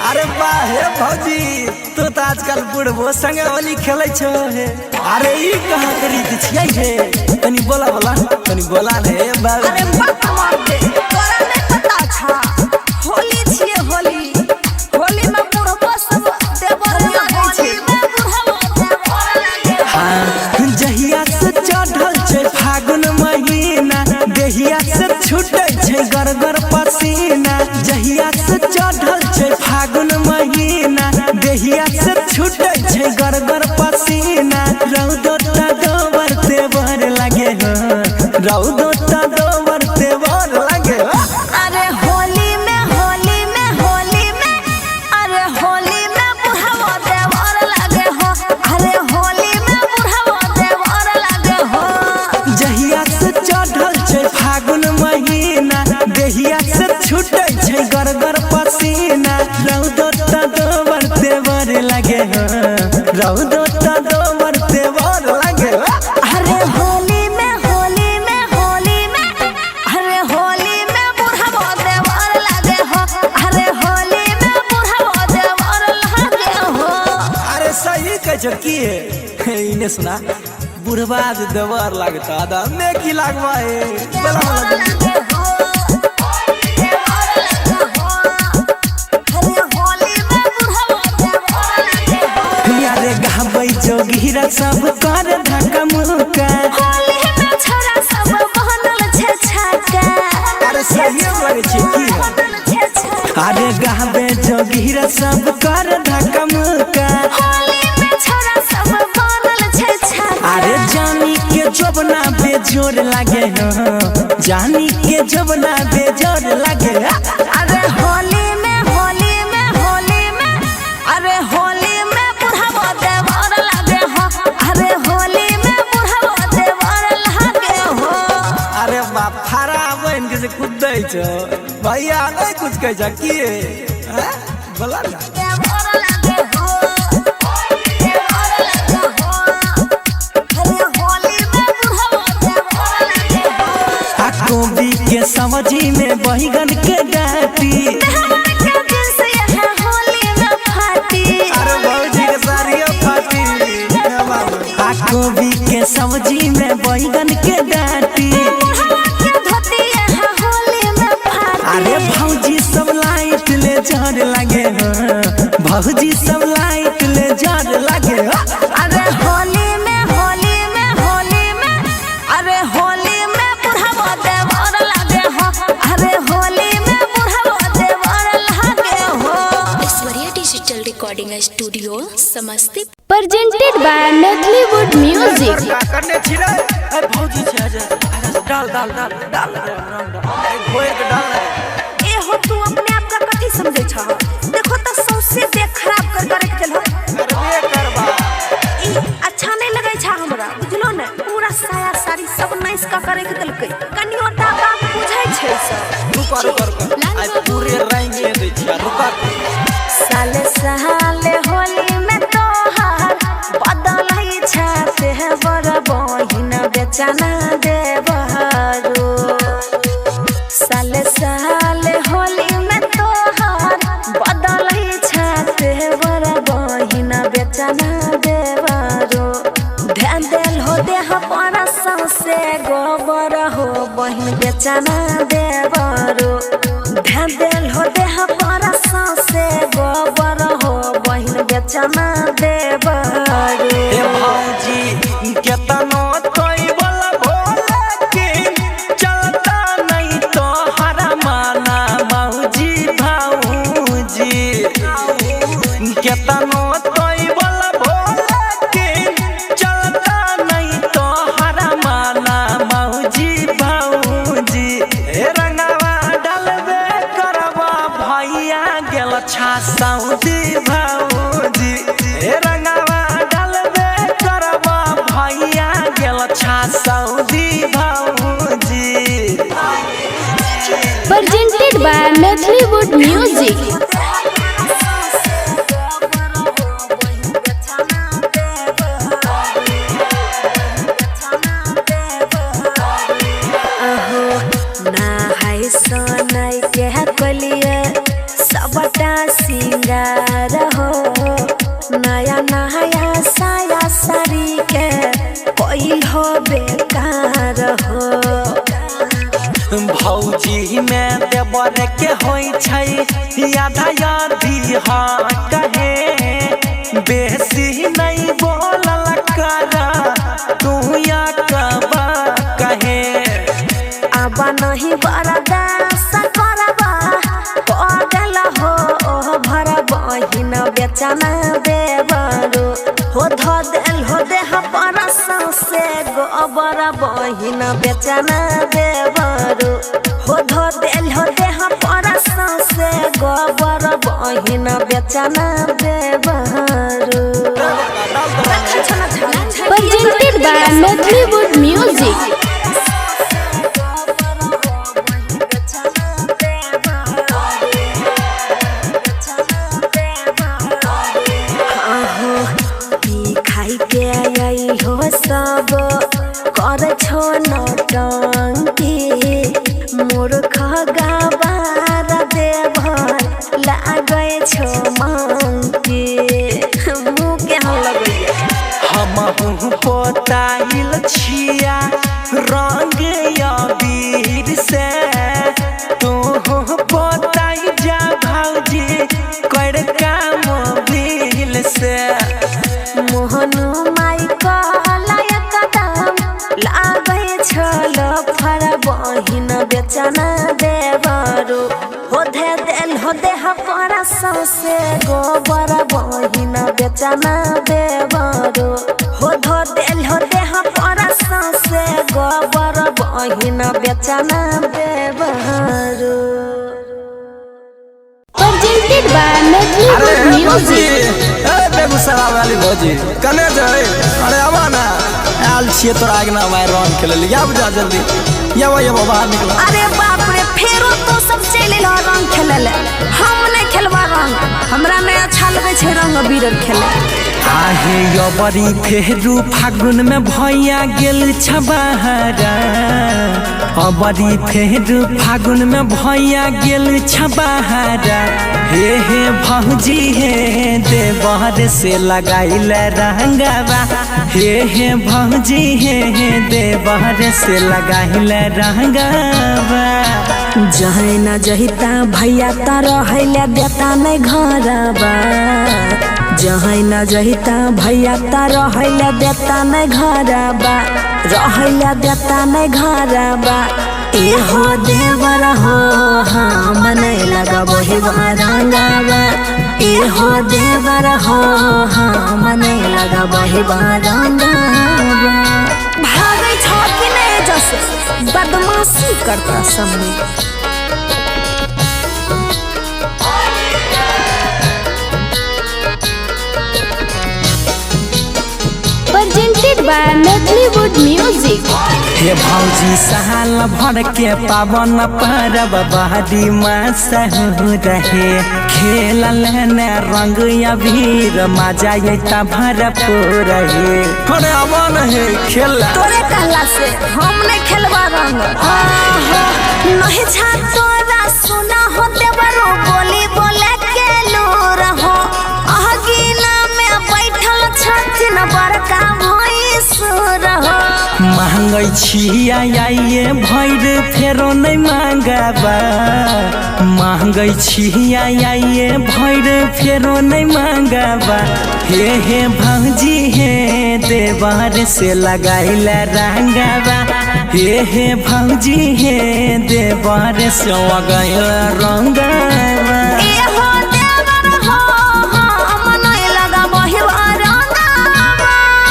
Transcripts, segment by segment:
अरे वाह हे भौजी तो आजकल बुढ़बो संगे होली खेले छो हे। अरे ई कहां करी छियै हे तनी बोला तनी बोला रे बाबू। अरे मत मार दे तोरा नहीं पता छा होली छिए होली में बुढ़बो सब देवर लागे छै। हां जहिया से चढ़ल छै फागुन महीना देहिया से छूटे छै गरगर पसीना। जहिया से चढ़ल छै फागुन महीना देहिया से छूटे छै गरगर पसीना। रौदो ता दोबर तेवर लागे हो रौदो ता दोबर तेवर लागे हो। अरे होली में अरे होली में बुढ़वा देवर लागे हो। अरे होली में बुढ़वा देवर लागे हो। जहिया से चढ़ल छै फागुन महीना देहिया से छूटे छै गरगर पसीना। रौदो ता दोबर तेवर लागे हो रौदो ता दोबर तेवर लागे हो। अरे होली में अरे होली में बुढ़वा देवर लागे हो। अरे होली में बुढ़वा देवर लागे हो। अरे सही कह छ की इने सुना बुढ़वा देवर लागता आदा में की लागवा है बोला जोगिरा सब कर धक्का मुक्का होली में छोरा सब बनल छे छक्का। अरे सही लगे छे की अरे गावे जोगिरा सब कर धक्का मुक्का होली में छोरा सब बनल छे छक्का। अरे जानी के जबना बेजोर लागे हो जानी के जबना बेजोर लागे। अरे होली में अरे होली में बुढ़वा देवर लागे हो। अरे होली में बुढ़वा देवर लागे हो। अरे बाप थारा बहन के से कूदै छ भैया नहीं कुछ कह जा की बोला ना देवर लागे हो। अरे होली में बुढ़वा देवर लागे हो। कोबी के समझी में बैगन के डाटी गोभी के सब्जी में बैगन के डाटी। अरे भौजी सब लाइट ले जर लगे हो भौजी सब लाइट ले जर लगे हो। अरे होली में अरे होली में बुढ़वा देवर लागे हो। अरे होली में बुढ़वा देवर लागे हो। Aishwarya digital recording studio Samastipur presented by Notlywood Music। करने छिरे ए भौजी छ आजा डाल घोर के डाल। ए हो तू अपने आप का कथि समझै छ। देखो त सौसे देख खराब कर के देलहो। करबे करबा ई अच्छा नहीं लगै छ हमरा बुझलो ने। पूरा साया साड़ी सब नाइस का करे के देलकै कनियो टा बात बुझै छै सब। रुक आज पूरे रंग में दै छिया रुक। साले होली में तोहार बदलै छाते बर बहिन बेचना देबरो। साले होली में तोहार बदलै छाते बर बहिन बेचना देबरो। ध्यान देल हो देह पर सौसे गोबर हो बहिन बेचना देबरो। ध्यान देल हो देह पर सौसे गोबर हो बहिन बेचना देबरो। ए भौजी केतनो तोई बोला भोला के चलता नहीं तो हरा माना भौजी केतनो तोई बोला भोला के चलता नहीं तो हरा माना भौजी ए रंगवा डालबे करबा भैया गेल छा सऊदी भौजी। ए रंगवा डालबे करबा भैया गेल छा सऊदी भौजी। presented by Notlywood Music। ना है सोनाई के कलिए सबटा सिंगार हो नया नया साया साड़ी के कोई हो बेकार हो भौजी में देवर के होई छै आधा आधी हाँ कहे बेसी नहीं बोलल कर तू या कबा कहे अब नहीं बर्दाश्त करबा पगल हो ओ भर बहिन बेचना देवरो हो धल हो देह परसा से गोबर बहिन बेचना देवरो हो धल हो देह परसा से गोबर बहिन बेचना देवरो presented by Metleywood Music. खाई के आई हो सब कर छो नौटंकी मूर्ख गवार देवर लागे छो मंकी मुँह के हम लगे हम पोताइल छिया रंग अबीर से तू पोताई जा भौजी कर काम बिल से मोहनु माई कहला एकदम लागे छलो फर बहिन बेचना देवरो हो धे देल हो देह परसा से गोबर बहिन बेचना देवरो हो धो देल हो देह परसा से गोबर बहिन बेचना देवरो Presented by Metleywood Music. Begusarai वाली भौजी कने जाए अरे आवा ना आल छिए तोरा आगे ना मैं रन खेले लिया बुझा जल्दी या बाहर निकला अरे बाप रे फेरो तो सब चले ला रंग खेले हम नहीं खेलवा रंग हमरा नहीं अच्छा लगे छे रंग बीरर खेले आहे यो बड़ी फेरू फागुन में भैया गेल छबाहरा अबरी फेरू फागुन में भैया गेल छबाहरा हे भौजी हे देवर से लगाइल रंगवा हे भौजी हे देवर से लगाइल रंगवा जहे ना जहिता भैया तारा हैला देता नहीं घरबा जहे ना जहिता भैया तारा हैला देता नहीं घरबा रहैला देता नहीं घरबा ए हो देवर हो हम नहीं लगबो ही रंगवा ए हो देवर हो हम नहीं लगबो ही रंगवा भागे छ कि नहीं जैसे बदमाशी करता सब में Presented by Metleywood Music. हे भौजी साल भर के पावन परब बहरी मास रहे खेल लेने रंग अबीर मजा ये भरपूर रहे अरे अवन है खेल तोरे कहला से हम नहीं खेलवा रंग नहीं छा तोरा सुना हो देवरो बोली बोले के लूर हो अहगीना में बैठल छथिन बड़का भैंसुर हो मांगै छिया आइए भैर फेरो नहीं मांगबा मांगै छिया आइए भैर फेरो नहीं मांगबा हे भौजी हे देवर से लगाइल रंगवा हे भौजी हे देवर से लगाइल रंगवा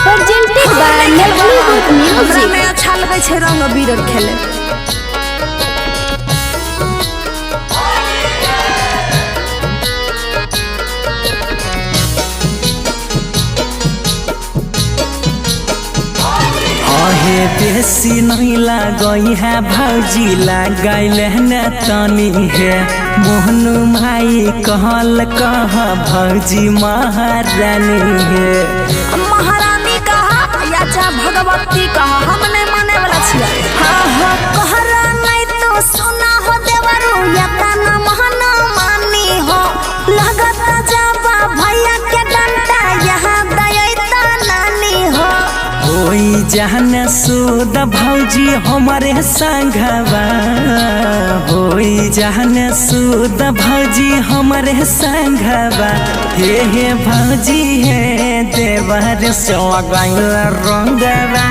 Presented by Metleywood Music. अच्छा लगे छे रंग बीरर खेले हे बेसी नहीं लगई है भौजी लगाइल न तनी है मोहनु माई कहल कह भौजी महारानी है महारानी कहा या चाहे भगवती कहा हम नहीं माने वाला छिया हाँ कहरा नहीं तो सुना हो देवरू या तना महना मानी हो लगत जहन सुद भौजी हमारे संगवा होई जहन सुद भौजी हमारे संगवा हे भौजी हे देवर सोगल रंगवा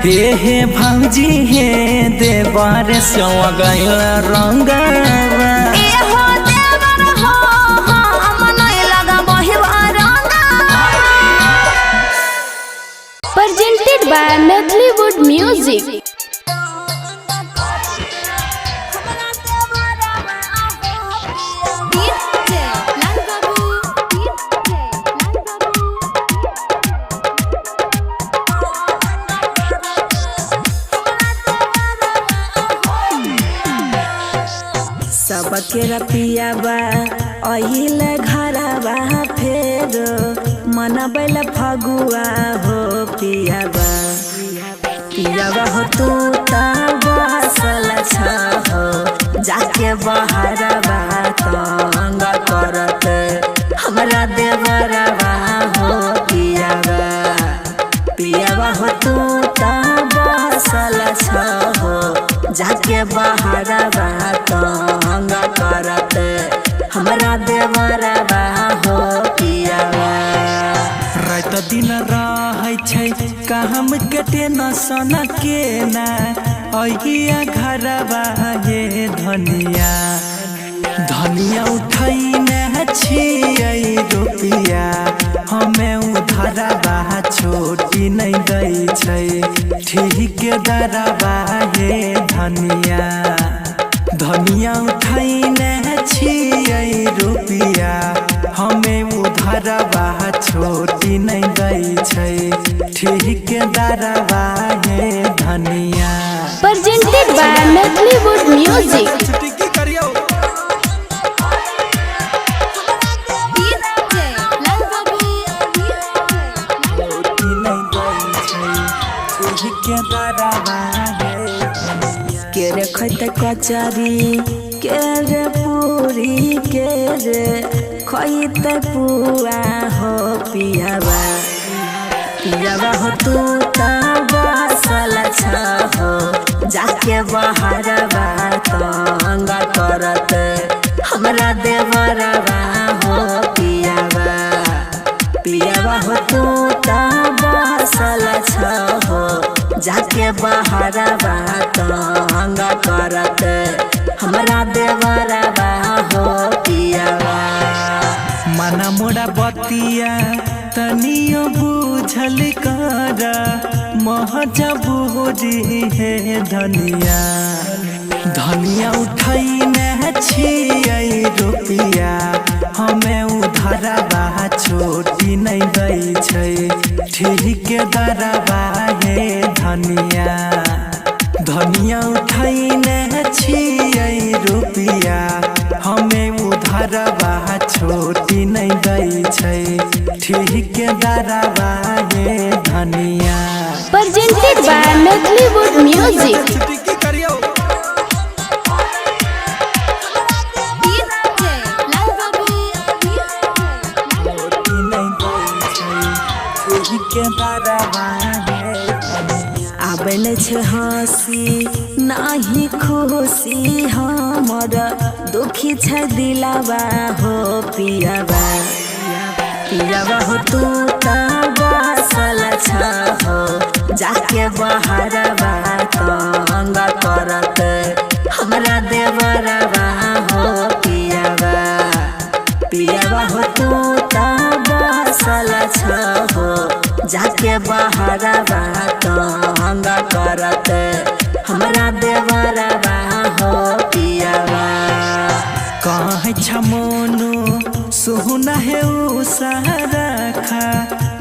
हे भौजी हे देवर सोगल रंगवा presented by Medleywood Music. सबके रतिया बा अहिल घरवा फेर मन बैल फगुआ हो पियाबा पियाबा हो तू तसल हो जाके बहरवा तंग करत हमरा देवरवा हो पियाबा पियाबा हो तू तसल हो जाके बहरवा तंग करत हमरा देवरवा हो पियाबा रात दिन रहै छै काम कटे न सन के ना अहिया घरवा ये धनिया धनिया उठै न छियै रुपिया हमें उधरवा छोटी नहीं दै छै ठीक दरवा ये धनिया धनिया उठै न छियै रुपिया हमें उधरवा छोटी नहीं दै छै ठीक दरवा ये धनिया Presented by Medleywood Music. के रे खैते कचरी के रे पूरी के रे खैते पुआ हो पियाबा पियाबा हो तू तसल हो जाके बहरवा तंग करत हमरा देवरवा हो पियाबा पियाबा हो तू तसल हो जाके बहरवा तंग करत हमरा देवरवा हो पियाबा मना मोड़ा बतिया तनियो बुझल कर महजबूरी है धनिया धनिया उठै न छियै रुपिया हमें उधरवा छोटी नहीं दै छै ठीक दरवा हे धनिया धनिया उठै न छियै रुपिया हमें उधरवा छोटी नहीं दै छै ठीक दरवा हे धनिया Presented by Medleywood Music. आबल छै हंसी नाही खुशी हमर दुखी छै दिलावा हो पियाबा पियाबा हो तू तसल हो जाके बहरवा तंग करत हमरा देवरवा हो पियाबा पियाबा हो तू तसल हो जाके बहरवा तंग करत हमरा देवरवा हो पियाबा कहे छमोनु सुना है सारा खा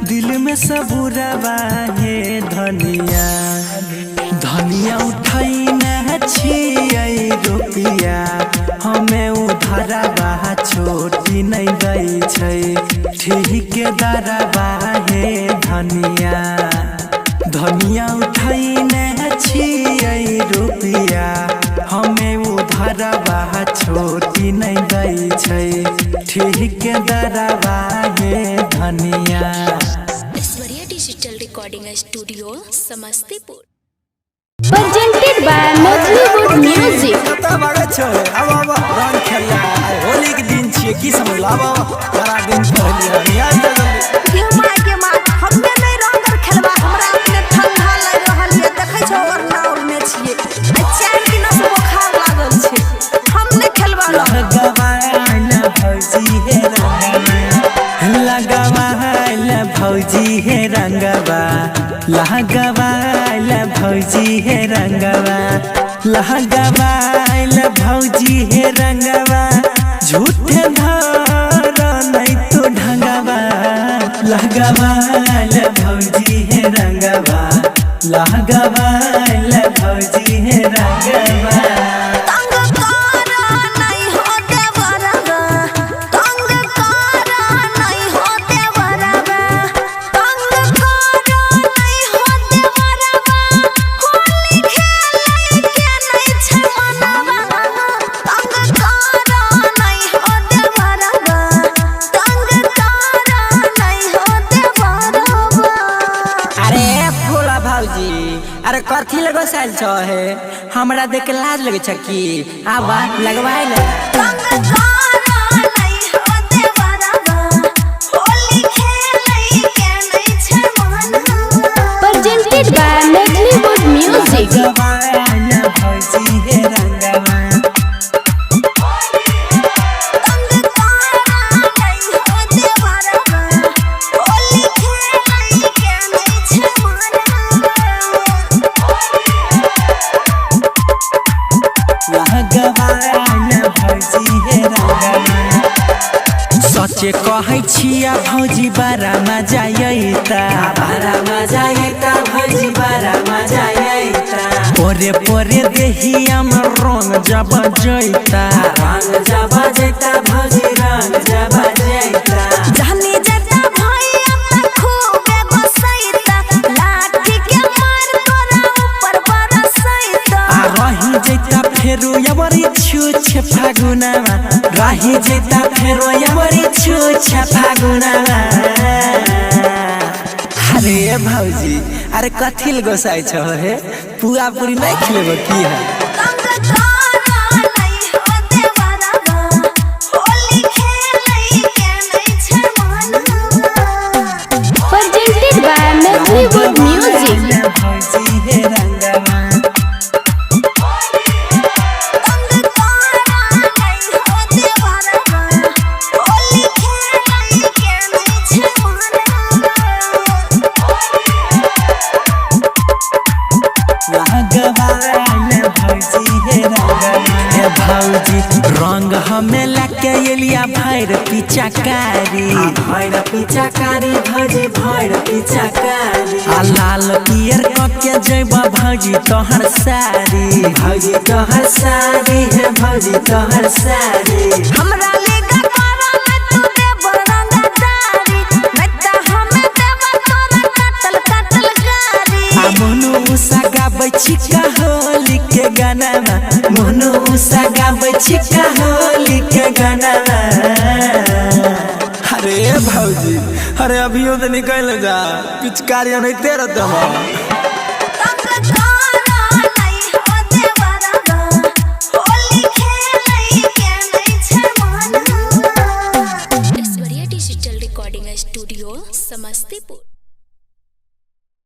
दिल में सबूरवा हे धनिया धनिया उठै न छियै रुपिया हमें उधरवा छोटी नहीं दै छै ठीक दरवा हे धनिया धनिया उठै न छियै रुपिया हमें उधरवा छोटी नहीं दै छै ठीक दरवा हे धनिया। Aishwarya digital recording recording studio Samastipur. presented by Medleywood Music. कता बागे छो अब रंग खेलिया होली के दिन छिए की समझ लाबो बड़ा दिन पहले हम याद जल्दी के माँ हमने नहीं रंग खेलबा हमरा अपने ठंडा लग रहल है देखै छौ और नाव में छिए आ 4 दिन से बुखार लागल छै हमने खेलबा लगावाइला भौजी हे रंगवा लगावाइला भौजी हे रंगवा लगावाइला भौजी हे रंगवा लगावाइला भौजी हे रंगवा झूठे धर नहीं तो ढंगवा लगावाइला भौजी हे रंगवा लगावाइला भौजी हे रंगवा अरे कथी लगो साल छो है हमरा देख के लाज लगे छ की आबा लगवाई ले Presented by Medleywood Music. सचे कहै छिया भौजी बारा मजा आइता भौजी बारा मजा आइता पोरे पोरे देहिया में रंग जब जइता भौजी रंग जब जइता जानी जता भैया त खूबे बसैता लाठी के मार तोरा ऊपर बरसैता आ रही जइता फेरो यवरी छुछ फागुनामा रही जइता फेरो यवरी छुछ फागुनामा अरे भौजी अरे कथिल गोसाई छ हे पूरा पूरी नहीं खेलेबो की है Presented by Medleywood Music. भौजी हे रंगवा भौजी रंग हमें लके एलिया भैर पिचाकारी भौजी भैर पिचाकारी आ लाल पियर कके जइबा भौजी तोहर सारी है भौजी तोहर सारी हमरा लेगा करा में तू दे बरंगदारी नता हमें देवा तोरा कतल गारी आ मोनो उसा गाबै छिका होली के गानामा मोनो उसा गाबै छिका होली के गानामा अरे भौजी अरे अभियो तो निकल जा पिचकारी नहीं तेरा दम Aishwarya digital recording studio Samastipur.